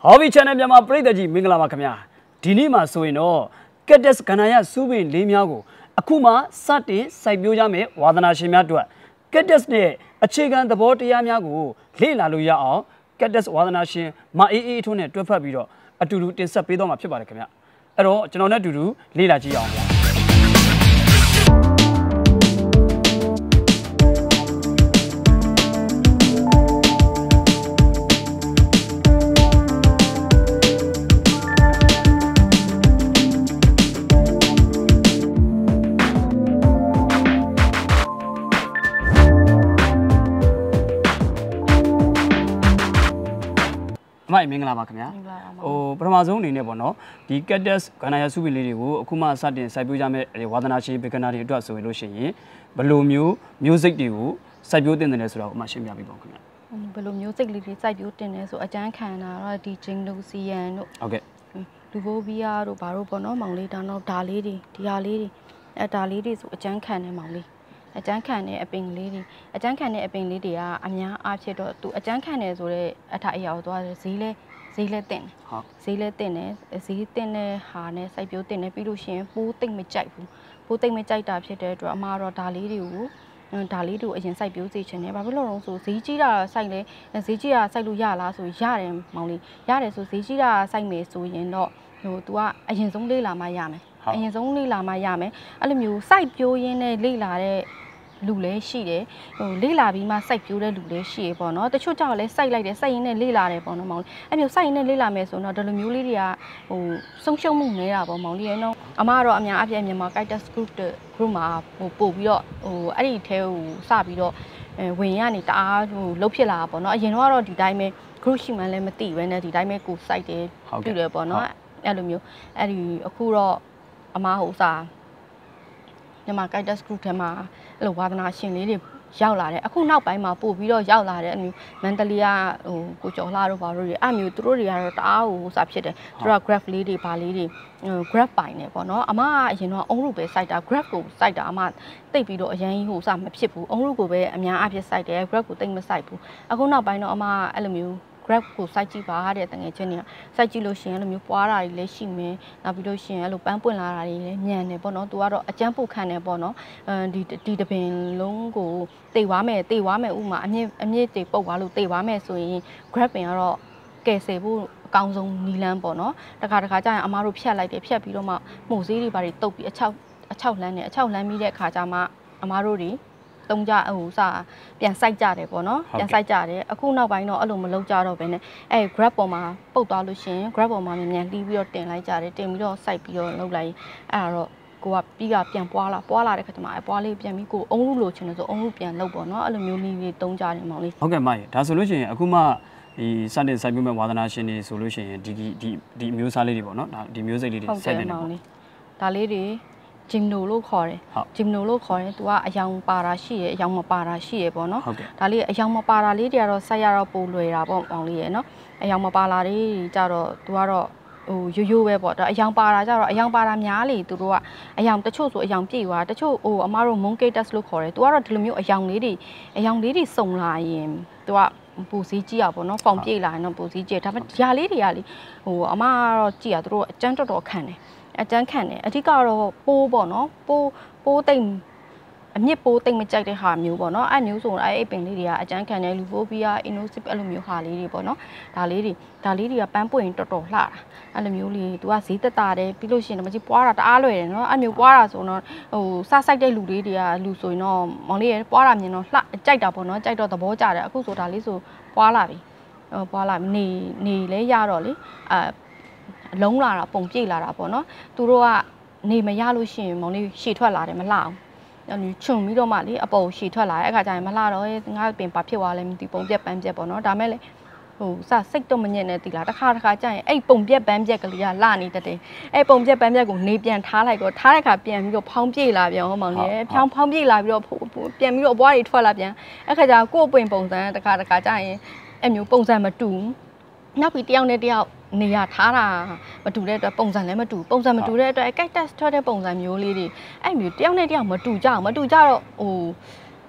Hobby channel မြန်မာပရိသတ်ကြီးမင်္ဂလာပါခင်ဗျာဒီနေ့မှာဆိုရင်တော့ Cactus ကဏ္ဍရစူးပင်လေးများကိုအခုမှစတင်စိုက်ပျိုးကြမယ်ဝါသနာရှင်များတို့ Cactus နဲ့အခြေခံသဘောတရားများကိုလေ့လာလို့ရအောင် Cactus ဝါသနာရှင်မအေးအေးထွန်းနဲ့တွဲဖက်ပြီးတော့အတူတူတင်ဆက်ပေးတော့မှာဖြစ်ပါတယ်ခင်ဗျာအဲ့တော့ကျွန်တော်နဲ့အတူတူလေ့လာကြည့်အောင်ဗျာမိုက်မင်္ဂလာပါခင်ဗျာပထမဆုံးအနေနဲ့ပေါ့နော်ဒီ Cactus ကဏ္ဍရစုပင်လေးတွေကိုအခုမှစတင်စိုက်ပျိုးကြမဲ့ဝါသနာရှင်ဘေကနာတွေအတွက်ဆိုရင်လို့ရှိရင်ဘယ်လိုမျိုးစိတ်တွေကိုစိုက်ပျိုးတင်တယ်လဲဆိုတော့အမှရှင်းပြပေးပါဦးခင်ဗျာဘယ်လိုမျိုးစိတ်လေးတွေစိုက်ပျိုးတင်လဲဆိုအကျန်းခံတာတော့ဒီဂျင်းလူစီယန်တို့ဟုတ်ကဲ့လူဘိုဘီယာတို့ဘာတို့ပေါ့နော်မောင်လေးဒါတော့ဒါလေးတွေဒီဟာလေးတွေဒါလေးတွေဆိုအကျန်းခံနေမောင်လေးအကျန်းခံတဲ့အပင်လေးတွေအကျန်းခံတဲ့အပင်လေးတွေကအများအားဖြင့်တော့သူအကျန်းခံတယ်ဆိုတော့အထအရာကိုသွားဈေးလဲတင်တယ်ဈေးလဲတင်တယ်ဈေးတင်တဲ့ဟာနဲ့စိုက်ပျိုးတင်တယ်ပြီးလို့ရှိရင်ပိုးသိမ့်မကြိုက်ဘူးပိုးသိမ့်မကြိုက်တာဖြစ်တဲ့အတွက်အမှားတော့ဒါလေးတွေကိုအရင်စိုက်ပျိုးစေချင်တယ်ဘာဖြစ်လို့လဲဆိုဈေးကြီးတာစိုက်လဲဈေးကြီးတာစိုက်လို့ရလားဆိုရတယ်မောင်လေးရတယ်ဆိုဈေးကြီးတာစိုက်မယ်ဆိုရင်တော့ဟို तू ကအရင်ဆုံးလေ့လာမှရမယ်အရင်ဆုံးလေ့လာမှရမယ်အဲ့လိုမျိုးစိုက်ပျိုးရင်းနဲ့လေ့လာတဲ့လူလည်းရှိတယ်ဟိုလေ့လာပြီးမှစိုက်ပျိုးတဲ့လူလည်းရှိရပေါ့နော်တချို့ကြောင့်လည်းစိုက်လိုက်တယ်စိုက်ရင်းနဲ့လေ့လာတယ်ပေါ့နော်မောင်လေးအဲ့မျိုးစိုက်ရင်းနဲ့လေ့လာမယ်ဆိုတော့ဒီလိုမျိုးလေးတွေကဟိုဆုံးရှုံးမှုနေတာပေါ့မောင်လေးရဲ့နော်အမကတော့အများအပြည့်မြန်မာ Cactus group မှာဟိုပို့ပြီးတော့ဟိုအဲ့ဒီထဲကိုစပြီးတော့ဝင်ရနေတအားဟိုလှုပ်ဖြစ်လာတာပေါ့နော်အရင်တော့ဒီတိုင်းပဲ group ရှိမှလည်းမသိပဲနဲ့ဒီတိုင်းပဲကိုစိုက်တယ်ပြုတယ်ပေါ့နော်အဲ့လိုမျိုးအဲ့ဒီအခုတော့အမဟိုစာမြန်မာ Cactus group ထဲမှာအဲ့လိုဝါသနာရှင်လေးတွေရောက်လာတယ်အခုနောက်ပိုင်းမှာပို့ပြီးတော့ရောက်လာတဲ့အမျိုးမန္တလေးကဟိုကိုကျော်လှတို့ဘာလို့တွေအဲ့မျိုးသူတို့တွေကတော့တအားဟိုစာဖြစ်တယ်သူတို့က graph လေးတွေဘာလေးတွေ graph ပိုင်နေပေါ့နော်အမကအရင်တော့အုံရုပ်ပဲစိုက်တာ graph ကိုစိုက်တာအမတိတ်ပြီးတော့အရန်ဟိုစာမဖြစ်ဘူးအုံရုပ်ကိုပဲအများအပြည့်စိုက်တယ် graph ကိုတိတ်မစိုက်ဘူးအခုနောက်ပိုင်းတော့အမအဲ့လိုမျိုး graph ကိုစိုက်ကြည့်ပါတဲ့တငယ်ချင်းတွေကစိုက်ကြည့်လို့ရှိရင်အဲ့လိုမျိုးပွားတာတွေလည်းရှိမယ်နောက်ပြီးလို့ရှိရင်အဲ့လိုပန်းပွင့်လာတာတွေလည်းညံတယ်ပေါ့နော်သူကတော့အကျန်းပုတ်ခံတယ်ပေါ့နော်ဒီတပင်လုံးကိုတိတ်သွားမယ်ဥမာအမြင့်တွေပုတ်သွားလို့တိတ်သွားမယ်ဆိုရင် graph ပင်ကတော့ကယ်ဆယ်ဖို့အကောင်းဆုံးနီလန်းပေါ့နော်တခါကျရင်အမားတို့ဖြတ်လိုက်တယ်ဖြတ်ပြီးတော့မှမှုဈေးတွေဘာတွေတုတ်ပြီးအချောက်လှမ်းတယ်အချောက်လှမ်းပြီးတဲ့အခါကျမှအမားတို့တွေတုံးကြဟိုစာပြန်စိုက်ကြတယ်ပေါ့နော်ပြန်စိုက်ကြတယ်အခုနောက်ပိုင်းတော့အဲ့လိုမလုပ်ကြတော့ဘဲနဲ့အဲ့ grab ပေါ်မှာပုတ်သွားလို့ရှိရင် grab ပေါ်မှာမြန်လှီးပြီးတော့တင်လိုက်ကြတယ်တင်ပြီးတော့စိုက်ပြီးတော့လုပ်လိုက်အဲ့ဒါတော့ကိုကပြီးကပြန်ပွားလာတဲ့ခါကျမှအပွားလေးပြန်ပြီးကိုအုံးလို့ချင်တယ်ဆိုအုံးလို့ပြန်လုပ်ပေါ့နော်အဲ့လိုမျိုးနည်းလေးတုံးကြတယ်မောင်လေးဟုတ်ကဲ့မရေဒါဆိုလို့ရှိရင်အခုမှဒီစတင်စိုက်ပျိုးမဲ့ဝါသနာရှင်တွေဆိုလို့ရှိရင်ဒီမျိုးစားလေးတွေပေါ့နော်ဒါဒီမျိုးစိတ်လေးတွေစိုက်တယ်ပေါ့ဒါလေးတွေဂျင်နိုလို့ခေါ်တယ်ဂျင်နိုလို့ခေါ်တယ်သူကအယောင်ပါတာရှိရယ်အယောင်မပါတာရှိရယ်ပေါ့နော်ဒါလေးအယောင်မပါတာလေးတွေကတော့စိုက်ရတော့ပိုလွယ်တာပေါ့ပေါင်လေးရယ်နော်အယောင်မပါလာလေးကြတော့သူကတော့ဟိုရိုးပဲပေါ့ဒါအယောင်ပါတာကြတော့အယောင်ပါတာများလေသူတို့ကအယောင်တချို့ဆိုအယောင်ပြည့်သွားတချို့ဟိုအမားတို့ Monketus လို့ခေါ်တယ်သူကတော့ဒီလိုမျိုးအယောင်လေးတွေစုံလာရင်သူကပူစည်းကြည့်ရပေါ့နော်ဖောင်ပြည့်လာရင်တော့ပူစည်းကြည့်ဒါပေမဲ့ຢာလေးတွေကလေဟိုအမားကတော့ကြည့်ရသူတို့အကျန်းတော်ခံတယ်အကျန်းခံတယ်အဓိကတော့ပိုးပေါ့နော်ပိုးသိမ့်အမြင့်ပိုးသိမ့်မကြိုက်တဲ့ဟာမျိုးပေါ့နော်အဲ့မျိုးဆိုအဲ့ပင်လေးတွေကအကျန်းခံတယ်လူဘိုဘီယာအင်နိုစစ်အဲ့လိုမျိုးဟာလေးတွေပေါ့နော်ဒါလေးတွေကပန်းပွင့်တော်တော်လှတာအဲ့လိုမျိုးလေးသူကဈေးတက်တာတယ်ပြီးလို့ရှိရင်တော့မကြီးပွားတာတအားလွယ်တယ်နော်အဲ့မျိုးပွားတာဆိုတော့ဟိုစစိုက်တဲ့လူလေးတွေကလူဆိုရင်တော့မောင်လေးရပွားတာမြင်တော့လှကြိုက်တာပေါ့နော်ကြိုက်တော့သဘောကျတယ်အခုဆိုဒါလေးဆိုပွားလာပြီပွားလာနေလဲရတော့လေလုံးလာတာပုံပြည့်လာတာပေါ့နော်သူတို့ကနေမရလို့ရှိရင်မောင်လေးရှည်ထွက်လာတယ်မလှအောင်အဲ့လိုခြုံပြီးတော့မှလေအပေါ်ရှည်ထွက်လာတဲ့အခါကျရင်မလှတော့ငါပင်ဘာဖြစ်သွားလဲမသိပုံပြက်ပန်းပြက်ပေါ့နော်ဒါမဲ့လေဟိုစစိတ်တော့မညက်နဲ့တီလာတစ်ခါကျရင်အဲ့ပုံပြက်ပန်းပြက်ကလေးကလှနေတတ်တယ်အဲ့ပုံပြက်ပန်းပြက်ကိုနေပြန်ထားလိုက်တော့ထားတဲ့ခါပြန်ပြီးတော့ဖောင်းပြေးလာပြန်ဟောမောင်လေးဖောင်းပြေးလာပြီးတော့ပြန်ပြီးတော့အပွားတွေထွက်လာပြန်အဲ့ခါကျကို့ပွင့်ပုံစံတစ်ခါကျရင်အဲ့မျိုးပုံစံမတူနောက်ပြီးတယောက်နဲ့တယောက်နေရထားတာမတူတဲ့အတွက်ပုံစံလည်းမတူတဲ့အတွက် Cactus ထွက်တဲ့ပုံစံမျိုးလေးတွေအဲ့မျိုးတယောက်နဲ့တယောက်မတူကြတော့ဟို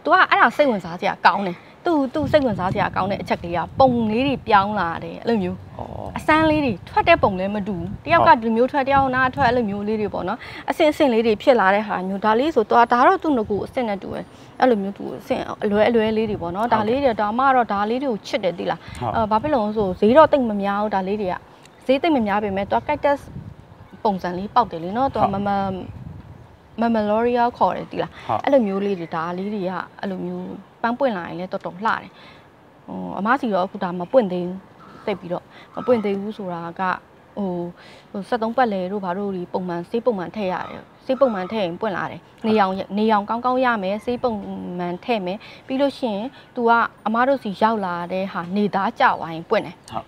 तू ကအဲ့ဒါစိတ်ဝင်စားစရာကောင်းတယ် သူ့စိတ်ဝင်စားစရာကောင်းတဲ့အချက်ကလေးကပုံလေးတွေပြောင်းလာတယ်အဲ့လိုမျိုးအစမ်းလေးတွေထွက်တဲ့ပုံလည်းမတူတယောက်ကဒီမျိုးထွက်တယောက်နာထွက်အဲ့လိုမျိုးလေးတွေပေါ့နော်အစင်လေးတွေဖြစ်လာတဲ့ဟာမျိုးဒါလေးဆိုတော့ဒါတော့သူ့ငကူအစင်နဲ့တူပဲအဲ့လိုမျိုးသူအစင်အလွဲလေးတွေပေါ့နော်ဒါလေးတွေဒါမှတော့ဒါလေးတွေကိုချစ်တယ်သိလားဘာဖြစ်လို့ဆိုဈေးတော့တိတ်မများဘူးဒါလေးတွေကဈေးတိတ်မများပေမဲ့သူက cactus ပုံစံလေးပေါက်တယ်လေနော်သူကMemorial ခေါ်တယ်ဒီလားအဲ့လိုမျိုးလေးတွေဒါလေးတွေကအဲ့လိုမျိုးပန်းပွင့်လာရင်လည်းတော်တော်လှတယ်အမစီတော့အခုဒါမပွင့်သေးဘူးသိပြီးတော့မပွင့်သေးဘူးဆိုတာကဟို73ပတ်လေတို့ဘာတို့ဒီပုံမှန်ဆေးပုံမှန်ထည့်ရတယ်ဆေးပုံမှန်ထည့်ရင်ပွင့်လာတယ်နေအောင်ကောင်းရမယ်ဆေးပုံမှန်ထည့်မယ်ပြီးလို့ရှိရင် तू ကအမတို့စီရောက်လာတဲ့ဟာနေသားကြဝိုင်းပွင့်တယ်ဟုတ်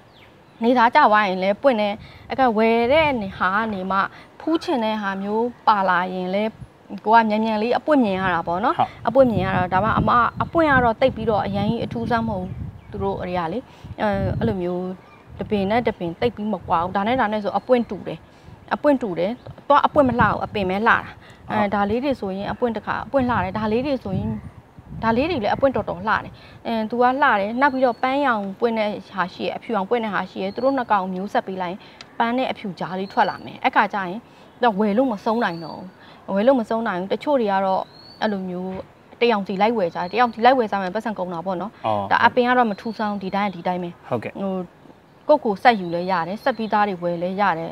နေသားကြဝိုင်းရင်လည်းပွင့်တယ်အဲ့ကဝယ်တဲ့ဟာကနေမှဖူးချင်တဲ့ဟာမျိုးပါလာရင်လည်းကိုကမြန်လေးအပွင့်မြင်ရတာပေါ့နော်အပွင့်မြင်ရတာဒါမှအမအပွင့်ရတော့တိတ်ပြီးတော့အရင်အထူးဆန်းမဟုတ်သူတို့အရာလေအဲ့လိုမျိုးတပင်နဲ့တပင်တိတ်ပြီးမကွာဘူးဒါနဲ့ဆိုအပွင့်တူတယ်တော့အပွင့်မလှဘူးအပင်ပဲလှတာဒါလေးတွေဆိုရင်အပွင့်တစ်ခါအပွင့်လှတယ်ဒါလေးတွေဆိုရင်ဒါလေးတွေလည်းအပွင့်တော်လှတယ်သူကလှတယ်နောက်ပြီးတော့ပန်းရောင်ပွင့်တဲ့ဟာရှိရအဖြူအောင်ပွင့်တဲ့ဟာရှိရသူတို့နှစ်ကောင်မျိုးဆက်ပေးလိုက်ရင်ပန်းနဲ့အဖြူကြားလေးထွက်လာမယ်အဲ့ခါကျရင်တော့ဝယ်လို့မဆုံးနိုင်တော့ဝယ်လို့မဆုံးနိုင်ဘူးတချို့တွေကတော့အဲ့လိုမျိုးတယောက်စီလိုက်ဝယ်ကြတယ်တယောက်စီလိုက်ဝယ်စားမယ်ပတ်စံကုန်တာပေါ့နော်ဒါအပင်ကတော့မထူဆောင်ဒီတိုင်းပဲဟုတ်ကဲ့ကိုဆက်ယူလဲရတယ်ဆက်ပြီးသားတွေဝယ်လဲရတယ်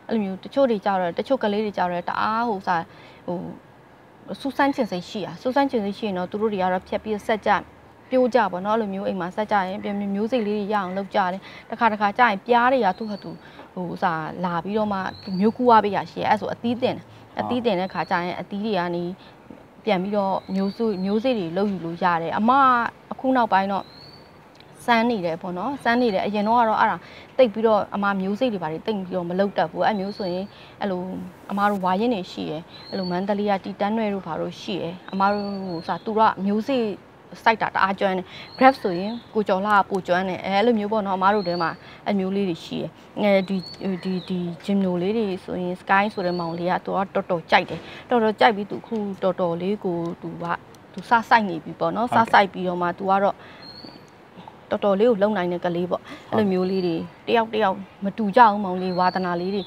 အဲ့လိုမျိုးတချို့တွေကြတော့တချို့ကလေးတွေကြတော့တအားဟိုစားဟိုစူးစမ်းကျင်စိတ်ရှိရစူးစမ်းကျင်စိတ်ရှိရင်တော့သူတို့တွေကတော့ဖြတ်ပြီးဆက်ကြပြိုးကြပေါ့နော်အဲ့လိုမျိုးအိမ်မှာဆက်ကြရင်မျိုးစိတ်လေးတွေရအောင်လုပ်ကြတယ်တခါကြာရင်ပြားတွေကသူ့ဟာသူဟိုစားလာပြီးတော့မှမျိုးကူးရပေးရရှိရအဲ့ဆိုအသီးတင်တဲ့ခါကြာရင်အသီးတွေကနေပြန်ပြီးတော့မျိုးစိတ်တွေလုပ်ယူလို့ရတယ်အမအခုနောက်ပိုင်းတော့စမ်းနေတယ်ပေါ့နော်စမ်းနေတယ်အရင်တော့ကတော့အဲ့ဒါတိတ်ပြီးတော့အမမျိုးစိတ်တွေပါတယ်တိတ်ပြီးတော့မလုပ်တတ်ဘူးအဲ့မျိုးဆိုရင်အဲ့လိုအမတို့ဝါရင်တွေရှိရယ်အဲ့လိုမန္တလေးကတီတန်းရွယ်တို့ဘာလို့ရှိရယ်အမတို့ဟိုသူကမျိုးစိတ်စိုက်တာတအားကျွမ်းတယ် grab ဆိုရင်ကိုကျော်လာပိုကျွမ်းတယ်အဲ့လိုမျိုးပေါ့နော်အမားတို့ထဲမှာအမျိုးလေးတွေရှိတယ်ဒီဂျင်နိုလေးတွေဆိုရင် sky ဆိုတဲ့မောင်လေးကသူကတော်ကြိုက်တယ်တော်ကြိုက်ပြီးသူခုတော်လေးကိုသူစစိုက်နေပြီပေါ့နော်စစိုက်ပြီးတော့မှသူကတော့တော်လေးကိုလုံနိုင်တဲ့ကလေးပေါ့အဲ့လိုမျိုးလေးတွေတယောက်မတူကြအောင်မောင်လေးဝါသနာလေးတွေ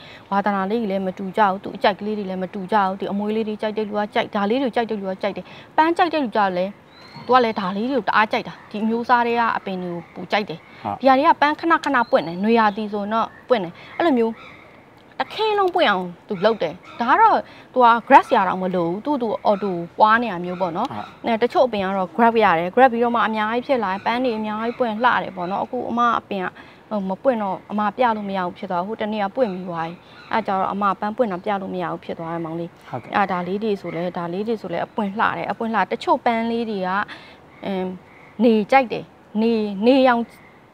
လည်းမတူကြအောင်သူအကြိုက်ကလေးတွေလည်းမတူကြအောင်ဒီအမွေးလေးတွေကြိုက်တဲ့လူကကြိုက်ဒါလေးတွေကြိုက်တဲ့လူကကြိုက်တယ်ပန်းကြိုက်တဲ့လူကြလည်းသူကလည်းဒါလေးတွေကိုတအားကြိုက်တာဒီအမျိုးသားတွေကအပင်တွေကိုပူကြိုက်တယ်ဒီဟာတွေကပန်းခဏပွင့်တယ်နွေရာသီဆိုတော့ပွင့်တယ်အဲ့လိုမျိုးတခင်းလုံးပွင့်အောင်သူလုပ်တယ်ဒါကတော့သူက grass ရအောင်မလို့သူ auto ပွားနေတာမျိုးပေါ့နော်တချို့အပင်ကတော့ grab ရတယ် grab ပြီးတော့မှအများကြီးဖြစ်လာပန်းတွေအများကြီးပွင့်လှတယ်ပေါ့နော်အခုအမအပင်ကမပွင့်တော့အမပြလို့မရဘူးဖြစ်သွားဟိုတနေ့ကပွင့်ပြီးသွားပြီအဲကြတော့အမပန်းပွင့်တာပြလို့မရဘူးဖြစ်သွားတယ်မောင်လေးဒါလေးတွေဆိုလဲအပွင့်လှတယ်အပွင့်လှတချို့ပန်းလေးတွေကနေကြိုက်တယ်နေရောင်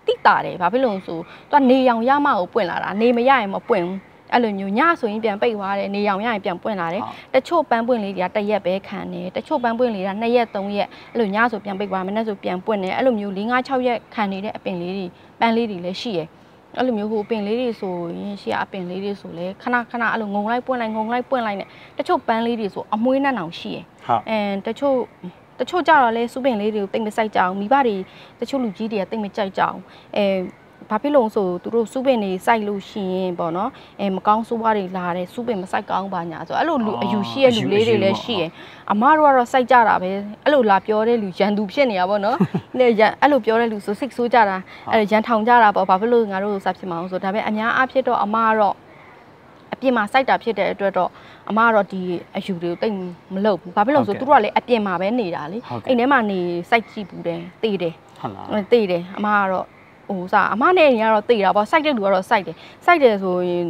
တိတာတယ်ဘာဖြစ်လို့ဆိုသူကနေရောင်ရမှကိုပွင့်လာတာနေမရရင်မပွင့်ဘူးအဲ့လိုမျိုးညဆိုရင်ပြန်ပိတ်သွားတယ်နေရောင်ရရင်ပြန်ပွင့်လာတယ်တချို့ပန်းပွင့်လေးတွေက1ရက်ပဲခံတယ်တချို့ပန်းပွင့်လေးက2ရက်3ရက်အဲ့လိုညဆိုပြန်ပိတ်သွားမနေ့ဆိုပြန်ပွင့်တယ်အဲ့လိုမျိုး4 5 6ရက်ခံနေတဲ့အပင်လေးတွေပန်းလေးတွေလည်းရှိရယ်အဲ့လိုမျိုးဟိုအပင်လေးတွေဆိုရင်ရှေ့အပင်လေးတွေဆိုလဲခဏအဲ့လိုငုံလိုက်ပွင့်လိုက်နဲ့တချို့ပန်းလေးတွေဆိုအမွှေးနဲ့တောင်ရှိရယ်တချို့ကြတော့လဲစူးပင်လေးတွေကိုတိတ်မစိုက်ကြအောင်မိဘတွေတချို့လူကြီးတွေကတိတ်မကြိုက်ကြအောင်ဘာဖြစ်လို့ဆိုသူတို့စူးပင်တွေစိုက်လို့ရှိရင်ပေါ့နော်မကောင်းဆိုးွားတွေလာတယ်စူးပင်မစိုက်ကောင်းပါညာဆိုအဲ့လိုလူအယူရှိရဲ့လူလေးတွေလည်းရှိရယ်အမတို့ကတော့စိုက်ကြတာပဲအဲ့လိုလာပြောတဲ့လူရန်သူဖြစ်နေတာပေါ့နော်အဲ့လိုပြောတဲ့လူဆိုစိတ်ဆိုးကြတာအဲ့ရန်ထောင်ကြတာပေါ့ဘာဖြစ်လို့ငါတို့စဖြစ်မအောင်ဆိုဒါပေမဲ့အများအားဖြင့်တော့အမကတော့အပြင်မှာစိုက်တာဖြစ်တဲ့အတွက်တော့အမကတော့ဒီအယူတွေကိုတိတ်မလုပ်ဘူးဘာဖြစ်လို့ဆိုသူတို့ကလည်းအပြင်မှာပဲနေတာလေအိမ်ထဲမှာနေစိုက်ကြည့်ဘူးတယ်တေးတယ်ဟုတ်လားတေးတယ်အမကတော့ဟိုစားအမနဲ့နေကတော့တေးတာပေါ့စိုက်တဲ့လူကတော့စိုက်တယ်ဆိုရင်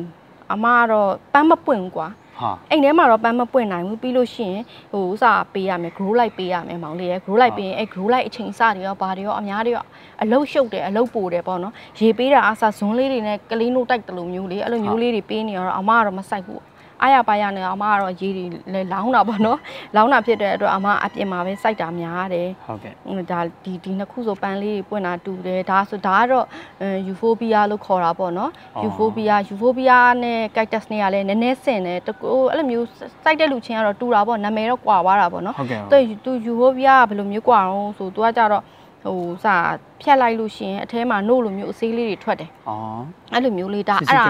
အမကတော့ပန်းမပွင့်ဘူးကွာအိမ်ထဲမှာတော့ပန်းမပွင့်နိုင်ဘူးပြီးလို့ရှိရင်ဟိုဥစားပေးရမယ် grow light ပေးရမယ်မောင်လေးရယ် grow light ပေးရင်grow light အချိန်စတွေရောဘာတွေရောအများတွေရောအလုတ်ရှုပ်တယ်အလုတ်ပိုတယ်ပေါ့နော်ရေပေးတာအားစားဇွန်းလေးတွေနဲ့ကလေးနို့တိုက်တလို့မျိုးလေးအဲ့လိုမျိုးလေးတွေပေးနေတော့အမကတော့မစိုက်ဘူးအားရပါရနဲ့အမကတော့ရေတွေလည်းလောင်းတာပေါ့နော်လောင်းတာဖြစ်တဲ့အတွက်အမအပြင်မှာပဲစိုက်တာများတယ်ဟုတ်ကဲ့ဒါဒီနှစ်ခုဆိုပန်းလေးတွေပွင့်တာတူတယ်ဒါကတော့euphorbia လို့ခေါ်တာပေါ့နော်euphorbia နဲ့ cactus နဲ့ကလည်းနည်းနည်းဆင်တယ်တကူအဲ့လိုမျိုးစိုက်တဲ့လူချင်းကတော့တူတာပေါ့နာမည်တော့ကွာသွားတာပေါ့နော်သူ euphorbia ကဘယ်လိုမျိုးကွာအောင်ဆိုသူကကြတော့ဟ စာဖြတ်လိုက်လို့ရှိရင်အထဲမှာနို့လိုမျိုးအဆေးလေးတွေထွက်တယ်အဲ့လိုမျိုးလေးဒါအဲ့ဒါ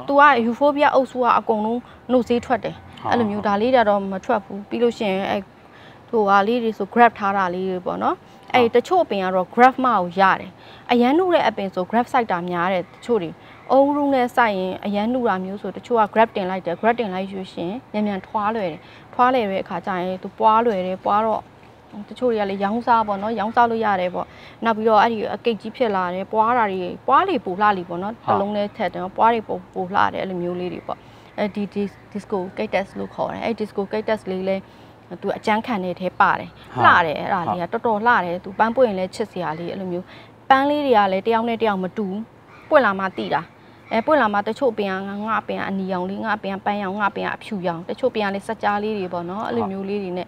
तू က euphorbia အုပ်စုကအကုန်လုံးနို့ဆေးထွက်တယ်အဲ့လိုမျိုးဒါလေးတော့မထွက်ဘူးပြီးလို့ရှိရင်အဲ့ဟာလေးတွေဆို grab ထားတာလေးတွေပေါ့နော်အဲ့တချို့အပင်ကတော့ grab မကိုရတယ်အရန်နှုတ်တဲ့အပင်ဆို grab site တာများတယ်တချို့တွေအုံးရုံးနဲ့စိုက်ရင်အရန်နှုတ်တာမျိုးဆိုတချို့က grab တင်လိုက်တယ် grab တင်လိုက်ယူရှင်မြန်ထွားလွယ်တယ်ထွားလွယ်တဲ့အခါကျရင်သူပွားလွယ်တယ်ပွားတော့တချို့တွေကလည်းရောင်းစားပေါ့နော်ရောင်းစားလို့ရတယ်ပေါ့နောက်ပြီးတော့အဲ့ဒီအကိတ်ကြီးဖြစ်လာတယ်ပွားတာတွေပွားလေပူလှလေပေါ့နော်တစ်လုံးနဲ့ထက်တယ်ပွားတွေပူလှတယ်အဲ့လိုမျိုးလေးတွေပေါ့အဲ့ဒီ disco cactus လို့ခေါ်တယ်အဲ့ disco cactus လေးလဲသူအကျန်းခံတဲ့ထဲပါတယ်လှတယ်အဲ့ဒါလေးကတော်တော်လှတယ်သူပန်းပွင့်ရင်လည်းချစ်စရာလေးအဲ့လိုမျိုးပန်းလေးတွေကလည်းတယောက်နဲ့တယောက်မတူပွင့်လာမှတိတာပွင့်လာမှတချို့ပင်ကငါပင်ကအနီရောင်လေးငါပင်ကပန်းရောင်ငါပင်ကအဖြူရောင်တချို့ပင်ကလည်းစက်ကြားလေးတွေပေါ့နော်အဲ့လိုမျိုးလေးတွေနဲ့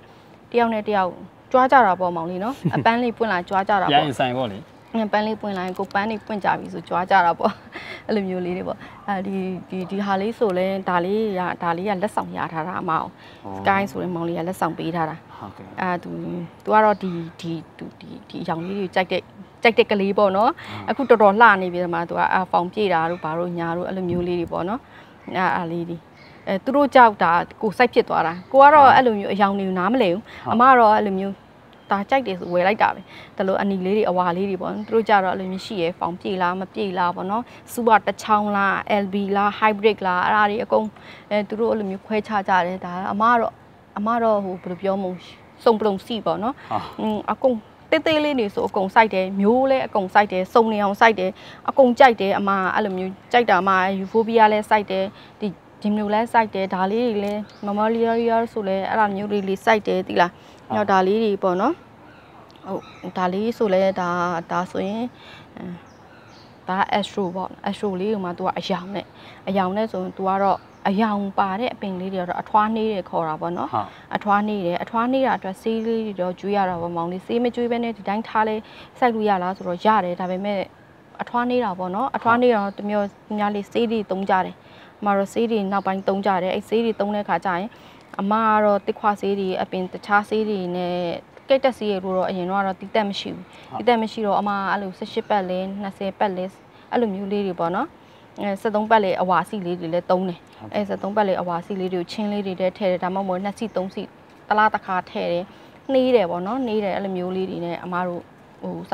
တယောက်နဲ့တယောက်ကြွားကြတာပေါ့မောင်လေးနော်အပန်းလေးပွင့်လာကြွားကြတာပေါ့ပြန်ဆိုင်ပေါ့လေပန်းလေးပွင့်လာရင်ကိုပန်းလေးပွင့်ကြပြီဆိုကြွားကြတာပေါ့အဲ့လိုမျိုးလေးတွေပေါ့ဒီဟာလေးဆိုလဲဒါလေးကလက်ဆောင်ရထားတာအမအောင် sky ဆိုရင်မောင်လေးကလက်ဆောင်ပေးထားတာဟုတ်ကဲ့သူကတော့ဒီအရောင်လေးတွေကြိုက်တဲ့ကလေးပေါ့နော်အခုတော်တော်လှနေပြီဒီမှာသူကဖောင်ပြေတာတို့ဘာတို့ညာတို့အဲ့လိုမျိုးလေးတွေပေါ့နော်အဲ့လေးတွေသူတို့ကြောက်တာကိုစိုက်ဖြစ်သွားတာကိုကတော့အဲ့လိုမျိုးအယောင်တွေကိုနားမလဲဘူးအမကတော့အဲ့လိုမျိုးဒါကြိုက်တယ်ဆိုဝယ်လိုက်တာပဲဒါလိုအနီလေးတွေအဝါလေးတွေပေါ့သူတို့ကြတော့အဲ့လိုမျိုးရှိရယ်ဖောင်ပြေလားမပြေလားပေါ့နော်စူပါတချောင်းလား LB လား hybrid လားအဲ့ဒါတွေအကုန်သူတို့အဲ့လိုမျိုးခွဲခြားကြတယ်ဒါအမကတော့ဟိုဘယ်လိုပြောမလဲစုံပလုံစီပေါ့နော်အကုန်တေးလေးနေဆိုအကုန်စိုက်တယ်မျိုးလဲအကုန်စိုက်တယ်စုံနေအောင်စိုက်တယ်အကုန်ကြိုက်တယ်အမအဲ့လိုမျိုးကြိုက်တာအမ euphorbia လဲစိုက်တယ်ဒီမျိုးလဲစိုက်တယ်ဒါလေးတွေလဲ mammalia ဆိုလဲအဲ့ဒါမျိုးလေးစိုက်တယ်သိလားနောက်ဒါလေးတွေပေါ့နော်ဟုတ်ဒါလေးဆိုလဲဒါဆိုရင်ဒါ astro ပေါ့ astro လေးကမှသူကအယောင်နဲ့ဆိုရင်သူကတော့အယောင်ပါတဲ့အပင်လေးတွေတော့အထွားနှေးတယ်ခေါ်တာပေါ့နော်အထွားနှေးတာအတွက်ဆေးလေးတွေတော့ကျွေးရတာပေါ့မောင်လေးဆေးမကျွေးဘဲနဲ့ဒီတိုင်းထားလဲစိုက်လို့ရလားဆိုတော့ရတယ်ဒါပေမဲ့အထွားနှေးတာပေါ့နော်အထွားနှေးတော့တမျိုးများလေးဆေးတွေသုံးကြတယ်အမတော့ဆေးတွေနောက်ပိုင်းသုံးကြတယ်အဲ့ဆေးတွေသုံးတဲ့ခါကျရင်အမကတော့တစ်ခွဆေးတွေအပင်တခြားဆေးတွေနဲ့ကိတ်တက်ဆေးရလို့တော့အရင်တော့တိတက်မရှိဘူးတိတက်မရှိတော့အမအဲ့လို18ပတ်လဲ20ပတ်လဲအဲ့လိုမျိုးလေးတွေပေါ့နော်73ပတ်လေအဝါစီလေးတွေလည်းသုံးတယ်73ပတ်လေအဝါစီလေးတွေကိုချင်းလေးတွေထဲထည့်တယ်ဒါမှမဟုတ်2စီ3စီတလားတစ်ခါထည့်တယ်နှီးတယ်ပေါ့နော်နှီးတယ်အဲ့လိုမျိုးလေးတွေနဲ့အမားတို့ဟိုစ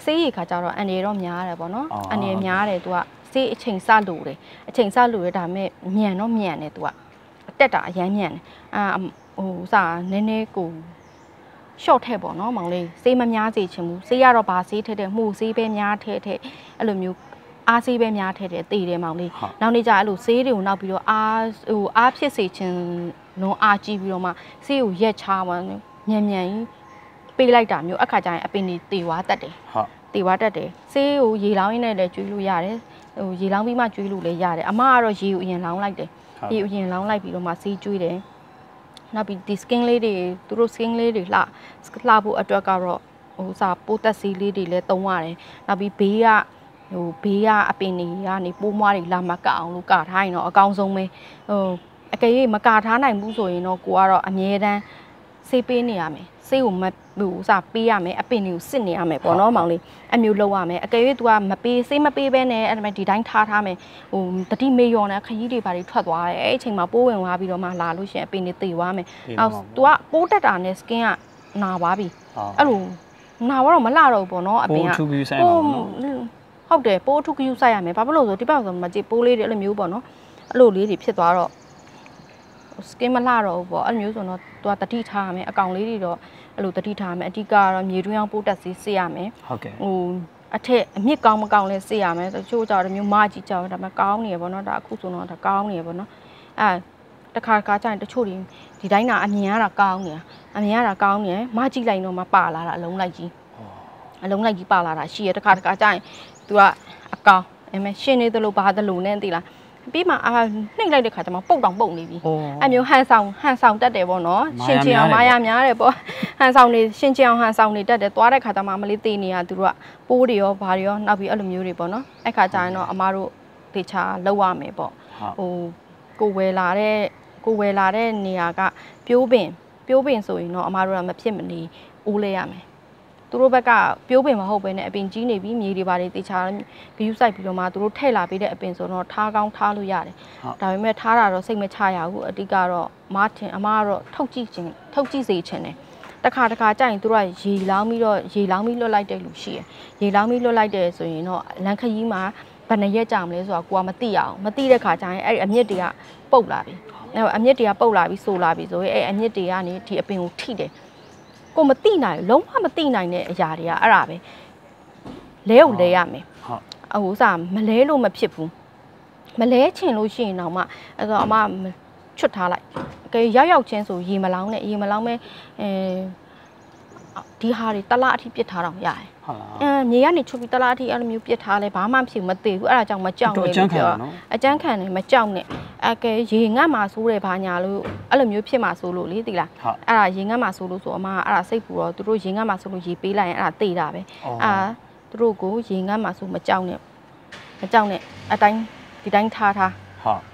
ာဆေးရခါကြတော့အန်ရတော့များတယ်ပေါ့နော်အန်ရများတယ်သူကဆေးအချိန်စလို့တယ်အချိန်စလို့ရဒါပေမဲ့မြန်တော့မြန်တယ်သူကတက်တာအရမ်းမြန်တယ်ဟိုစာနည်းနည်းကိုရှော့ထည့်ပေါ့နော်မောင်လေးဆေးမများစေချင်ဘူးဆေးရတော့ဗာဆေးထည့်တယ်မှုဆေးပဲများထည့်အဲ့လိုမျိုးအားဆေးပဲများထည့်တယ်တေးတယ်မောင်လေးနောက်နေ့ကျအဲ့လိုဆေးတွေကိုနောက်ပြီးတော့အားဖြစ်စေခြင်းလုံးအားကြီးပြီးတော့မှဆေးကိုရက်ချပါမြန်ကြီးပေးလိုက်တာမျိုးအခါကျရင်အပင်တွေတေဝါတက်တယ်တေဝါတက်တယ်ဆေးကိုရေလောင်းရင်းနဲ့လည်းကျွေးလို့ရတယ်ဟိုရေလောင်းပြီးမှကျွေးလို့လည်းရတယ်အမကတော့ရေကိုအရင်လောင်းလိုက်တယ်ရေကိုအရင်လောင်းလိုက်ပြီးတော့မှဆေးကျွေးတယ်နောက်ပြီးဒီ skin လေးတွေသူတို့ skin လေးတွေလှဖို့အတွက်ကတော့ဟိုစာပိုးတက်ဆေးလေးတွေလည်းသုံးရတယ်နောက်ပြီးဘေးကအပင်တွေကနေပိုးမွားတွေလာမကအောင်လို့ကထားရင်တော့အကောင်းဆုံးပဲဟိုအကယ်၍မကထားနိုင်ဘူးဆိုရင်တော့ကိုကတော့အမြဲတမ်းဆေးပေးနေရမယ်ဆေးကိုမဟိုစပေးရမယ်အပင်တွေကိုစစ်နေရမယ်ပေါ့နော်မောင်လေးအမျိုးလောက်ရမယ်အကယ်၍ तू ကမပေးဆေးမပေးဘဲနဲ့အဲ့ဒါမှဒီတိုင်းထားမယ်ဟိုတတိမေယောနဲ့ခရီးတွေဘာတွေထွက်သွားတယ်အဲ့အချိန်မှာပိုးဝင်သွားပြီးတော့မှလာလို့ရှိရင်အပင်တွေသေသွားမယ်အော် तू ကပိုးတက်တာနဲ့ skin ကနာသွားပြီအဲ့လိုနာတော့မလှတော့ဘူးပေါ့နော်အပင်ကဟုတ်တယ်ပိုးထုခယူဆိုင်ရမယ်ဘာဖြစ်လို့ဆိုဒီဘက်ဆိုမကြည့်ပိုးလေးတွေအဲ့လိုမျိုးပေါ့နော်အဲ့လိုလေးတွေဖြစ်သွားတော့ skin မလှတော့ဘူးပေါ့အဲ့လိုမျိုးဆိုတော့ तू ကတတိထားရမယ်အကောင်လေးတွေတော့အဲ့လိုတတိထားမယ်အဓိကကတော့မြေတွင်းအောင်ပိုးတက်စေးစစ်ရမယ်ဟုတ်ကဲ့ဟိုအထက်အမြင့်ကောင်းမကောင်းလဲစစ်ရမယ်တချို့ကြောင့်မျိုးမကြီးကြောင်ဒါပေမဲ့ကောင်းနေရပေါ့နော်ဒါအခုဆိုတော့ဒါကောင်းနေရပေါ့နော်တခါကျရင်တချို့ဒီတိုင်းကအမြင်ရတာကောင်းနေမကြီးလိုက်တော့မပါလာတာအလုံးလိုက်ကြီးပါလာတာရှိရတခါကျရင် तू ကအကောင်အဲ့မဲ့ရှင်းနေသလိုဘာသလိုနဲ့သိလားပြီးမှနှိမ့်လိုက်တဲ့ခါကျမှပုတ်တောင်ပုတ်နေပြီအဲ့မျိုးဟန်ဆောင်တက်တယ်ပေါ့နော်ရှင်းချင်အောင်မာယာများတယ်ပေါ့ဟန်ဆောင်နေရှင်းချင်အောင်ဟန်ဆောင်နေတက်တယ်သွားတဲ့ခါကျမှမလေးသေးနေရသူတို့ကပိုးတွေရောဘာတွေရောနောက်ပြီးအဲ့လိုမျိုးတွေပေါ့နော်အဲ့ခါကျရင်တော့အမားတို့တေချာလောက်ရမယ်ပေါ့ဟိုကိုဝယ်လာတဲ့နေရာကပြိုးပင်ဆိုရင်တော့အမားတို့ကမဖြစ်မနေအိုးလဲရမယ် သူတို့ဘက်ကပြိုးပင်မဟုတ်ပဲနဲ့အပင်ကြီးနေပြီးမြေတွေပါတယ်တေချာဂယူးဆိုင်ပြီးတော့မှသူတို့ထည့်လာပေးတဲ့အပင်ဆိုတော့ထားကောင်းထားလို့ရတယ်ဒါပေမဲ့ထားတာတော့စိတ်မချရဘူးအတိကတော့အမကတော့ထုတ်ကြည့်စေချင်တယ်တခါကြရင်သူတို့ကရေလောင်းပြီးလွတ်လိုက်တဲ့လူရှိရယ်ရေလောင်းပြီးလွတ်လိုက်တယ်ဆိုရင်တော့လန်ခကြီးမှာဘယ်နှရက်ကြာမလဲဆိုတာကိုကမသိရအောင်မသိတဲ့ခါကျရင်အဲ့အမြစ်တွေကပုတ်လာပြီအဲ့အမြစ်တွေကပုတ်လာပြီးဆိုလာပြီဆိုရင်အဲ့အမြစ်တွေကနေဒီအပင်ကိုထိတယ်ကိုမသိနိုင်လုံးဝမသိနိုင်တဲ့အရာတွေကအဲ့ဒါပဲလဲကိုလဲရမယ်ဟုတ်ဟိုစားမလဲလို့မဖြစ်ဘူးမလဲချင်လို့ရှိရင်တော့မှအဲ့တော့အမချွတ်ထားလိုက်ကဲရောက်ချင်းဆိုရေမလောင်းမဲ့ဒီဟာတွေတလားအထိပြစ်ထားတော့ရတယ်မြေကနေချွတ်ပြီးတလားအထိအဲ့လိုမျိုးပြစ်ထားလဲဘာမှမဖြစ်မသိဘူးအဲ့ဒါကြောင့်မကြောက်နဲ့ပြောအကျန်းခံတယ်မကြောက်နဲ့အကဲရေငတ်မှာဆိုးတယ်ဘာညာလို့အဲ့လိုမျိုးဖြစ်မှာဆိုလို့လေသိလားအဲ့ဒါရေငတ်မှာဆိုလို့ဆိုအမအဲ့ဒါစိတ်ပူတော့သူတို့ရေငတ်မှာဆိုလို့ရေပေးလိုက်ရင်အဲ့ဒါတေးတာပဲသူတို့ကိုရေငတ်မှာဆိုမကြောက်နဲ့အတိုင်းဒီတိုင်းထားဟုတ်